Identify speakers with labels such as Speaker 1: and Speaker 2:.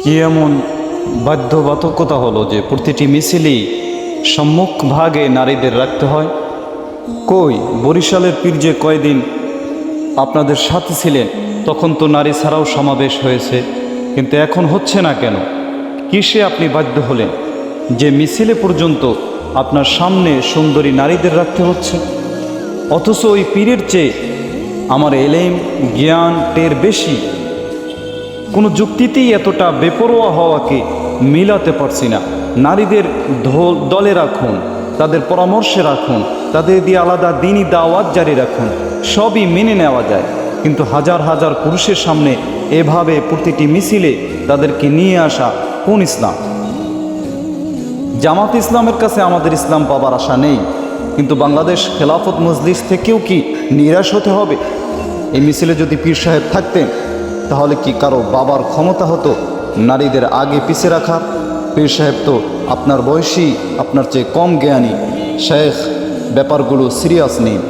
Speaker 1: কি এমন বাধ্যবাধকতা হলো যে প্রতিটি মিছিলেই সম্মুখ ভাগে নারীদের রাখতে হয়? কই বরিশালের পীর যে কয়দিন আপনাদের সাথে ছিলেন তখন তো নারী ছাড়াও সমাবেশ হয়েছে, কিন্তু এখন হচ্ছে না কেন? কিসে আপনি বাধ্য হলেন যে মিছিলে পর্যন্ত আপনার সামনে সুন্দরী নারীদের রাখতে হচ্ছে? অথচ ওই পীরের চেয়ে আমার এলেম জ্ঞান টের বেশি। কোনো যুক্তিতেই এতটা বেপরোয়া হওয়াকে মিলাতে পারছি না। নারীদের দলে রাখুন, তাদের পরামর্শে রাখুন, তাদের দিয়ে আলাদা দিনই দাওয়াত জারি রাখুন, সবই মেনে নেওয়া যায়, কিন্তু হাজার হাজার পুরুষের সামনে এভাবে প্রতিটি মিছিলে তাদেরকে নিয়ে আসা কোন ইসলাম? জামাত ইসলামের কাছে আমাদের ইসলাম পাবার আশা নেই, কিন্তু বাংলাদেশ খেলাফত মজলিস থেকেও কি নিরাশ হতে হবে? এই মিছিলে যদি পীর সাহেব থাকতেন তাহলে কি কারো বাবার ক্ষমতা হতো নারীদের আগে পিছে রাখার? পীর সাহেব তো আপনার বয়সী, আপনার চেয়ে কম জ্ঞানী। শেখ ব্যাপারগুলো সিরিয়াস নিন।